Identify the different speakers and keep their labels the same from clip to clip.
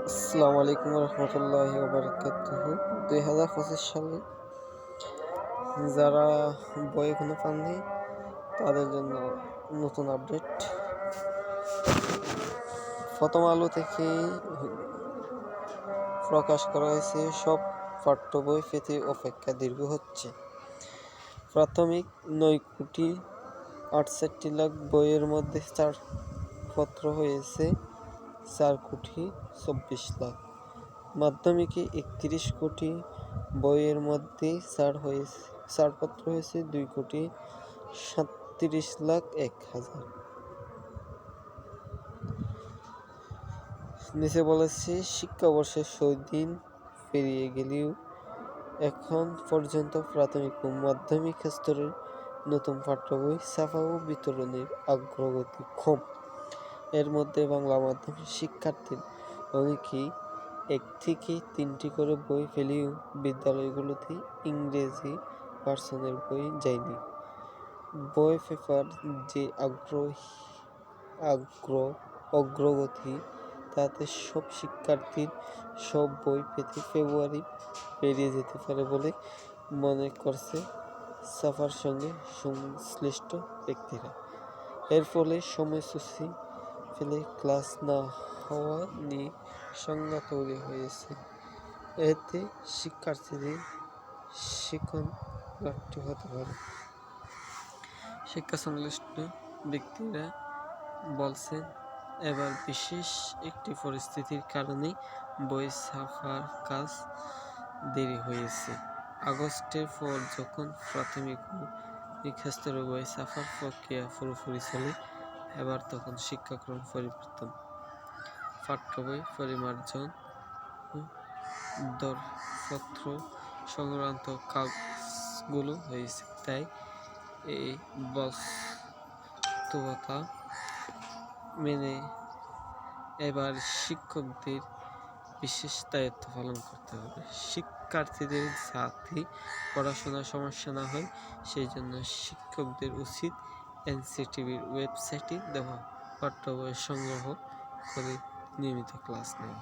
Speaker 1: আসসালামু আলাইকুম রহমতুল্লাহি ওবারাকাতুহু 2025 সালে যারা বই এখনো পাননি তাদের জন্য নতুন আপডেট। প্রথম আলো থেকে প্রকাশ করা হয়েছে, সব পাঠ্য বই পেতে অপেক্ষা দীর্ঘ হচ্ছে। প্রাথমিক 9,68,00,000 বইয়ের মধ্যে ছাড়পত্র হয়েছে 4,24,00,000। মাধ্যমিকে 31 কোটি বইয়ের মধ্যে ছাড়পত্র হয়েছে 2,37,01,000। নিচে বলেছে শিক্ষাবর্ষের 100 দিন পেরিয়ে গেলেও এখন পর্যন্ত প্রাথমিক ও মাধ্যমিক স্তরের নতুন পাঠ্য বই ছাপা ও বিতরণের অগ্রগতি কম। এর মধ্যে বাংলা মাধ্যমের শিক্ষার্থীর অনেকেই 1 থেকে 3টি করে বই পেলেও বিদ্যালয়গুলোতে ইংরেজি ভার্সনের বই যায়নি। বই পেপার যে অগ্রগতি, তাতে সব শিক্ষার্থীর সব বই পেতে ফেব্রুয়ারি পেরিয়ে যেতে পারে বলে মনে করছে ছাপার সঙ্গে সংশ্লিষ্ট ব্যক্তিরা। এর ফলে সময়সূচি ফেলে ক্লাস না হওয়া নিয়ে সংজ্ঞা তৈরি হয়েছে। এতে শিক্ষার্থীদের শিখন ঘাটতি হতে পারে। শিক্ষা সংশ্লিষ্ট ব্যক্তিরা বলছেন, এবার বিশেষ একটি পরিস্থিতির কারণে বই ছাপার কাজ দেরি হয়েছে। আগস্টের পর যখন প্রাথমিক ও স্তরের বই ছাপার প্রক্রিয়া পুরোপুরি চলে, এবার তখন শিক্ষাক্রম পরিবর্তন, পাঠ্য বই পরিমার্জন ও দরপত্র সংক্রান্ত কাজগুলো হয়েছে। তাই এই বাস্তবতা মেনে এবার শিক্ষকদের বিশেষ দায়িত্ব পালন করতে হবে। শিক্ষার্থীদের যাতে পড়াশোনার সমস্যা না হয়, সেই জন্য শিক্ষকদের উচিত এনসিটিবির ওয়েবসাইটে দেওয়া পাঠ্য বই সংগ্রহ করে নিয়মিত ক্লাস নেওয়া।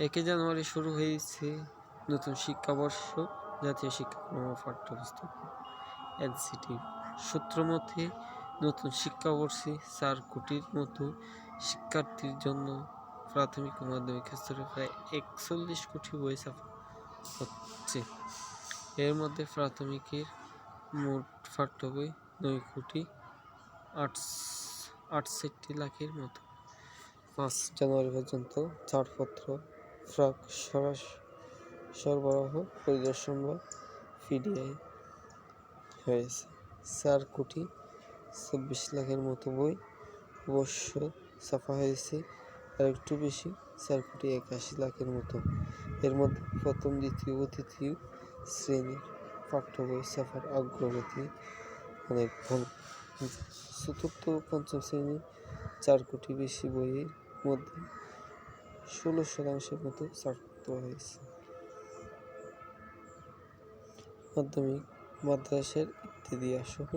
Speaker 1: একে জানুয়ারি শুরু হয়েছে নতুন শিক্ষাবর্ষ। জাতীয় শিক্ষাক্রম ও পাঠ্যপুস্তক এনসিটি সূত্র মতে নতুন শিক্ষাবর্ষে 4 কোটির মতো শিক্ষার্থীর জন্য প্রাথমিক ও মাধ্যমিক স্তরে প্রায় 41 কোটি বই ছাপা হচ্ছে। এর মধ্যে প্রাথমিকের মোট পাঠ্য বই 9,68,00,000 মতো। 5 জানুয়ারি পর্যন্ত ছাড়পত্র প্রাক সরবরাহ পরিদর্শন বা পিডিআই হয়েছে। 4,24,00,000 মতো বই অবশ্য ছাপা হয়েছে আর একটু বেশি, 4,81,00,000 মতো। এর মধ্যে প্রথম, দ্বিতীয় ও তৃতীয় শ্রেণীর পাঠ্য বই ছাপার অগ্রগতি অনেক ভালো। চতুর্থ ও পঞ্চম শ্রেণীর 4 কোটি বেশি বইয়ের মধ্যে 16% মতো ছাড়পত্র হয়েছে। মাধ্যমিক, মাদ্রাসার ইত্তেদাইয়া সহ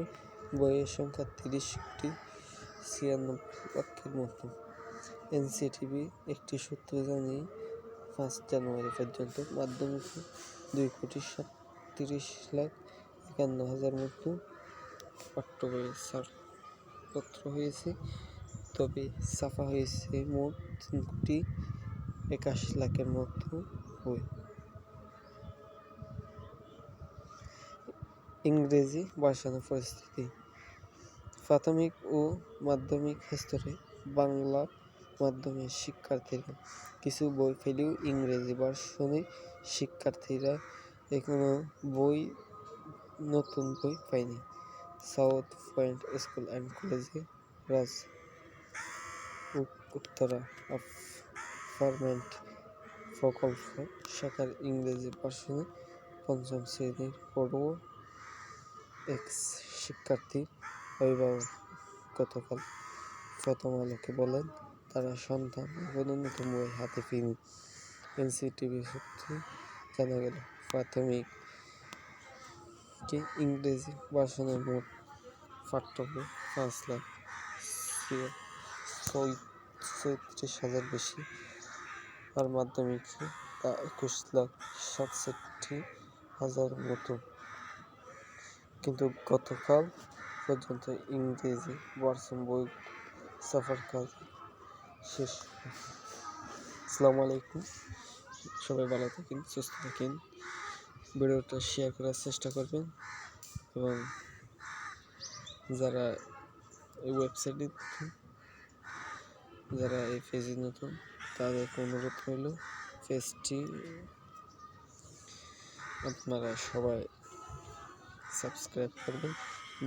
Speaker 1: বইয়ের সংখ্যা 30,96,00,000 মতো। এনসিটিবি একটি সূত্র জানিয়ে 5 জানুয়ারি পর্যন্ত মাধ্যমিকে 2,37,51,000 মতো পাঠ্য বইয়ের ছাড়পত্র হয়েছে, তবে ছাপা হয়েছে মোট 3,81,00,000 মতো বই। ইংরেজি ভার্সনের পরিস্থিতি। প্রাথমিক ও মাধ্যমিক স্তরে বাংলা মাধ্যমের শিক্ষার্থীরা কিছু বই পেলেও ইংরেজি ভার্সনের শিক্ষার্থীরা এখনো নতুন বই পায়নি। সাউথ পয়েন্ট স্কুল অ্যান্ড কলেজে উত্তরা অ্যাপার্টমেন্ট প্রকল্প শাখার ইংরেজি ভার্সনে 5ম শ্রেণীর পড়ুয়া এক শিক্ষার্থীর অভিভাবক গতকাল প্রথম আলোকে বলেন, তারা সন্তান এখনো নতুন বই হাতে পেয়েনি। এনসিটিভি সূত্রে জানা গেল প্রাথমিক ইংরেজি ভার্সনের মোট পাঠ্য বই 5,34,000 বেশি, আর মাধ্যমিকে তা 21,67,000 মতো। কিন্তু গতকাল পর্যন্ত ইংরেজি ভার্সন বই ছাপার কাজ শেষ। আসসালামু আলাইকুম, সবাই ভালো থাকেন, সুস্থ থাকেন। ভিডিওটা শেয়ার করার চেষ্টা করবেন এবং যারা এই ওয়েবসাইটে নতুন, যারা এই পেজে নতুন, তাদেরকে অনুরোধ রইল পেজটি আপনারা সবাই সাবস্ক্রাইব করবেন।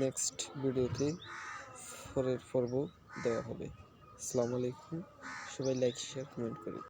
Speaker 1: নেক্সট ভিডিওতে পরের পর্ব দেওয়া হবে। আসসালামু আলাইকুম, সবাই লাইক শেয়ার কমেন্ট করুন।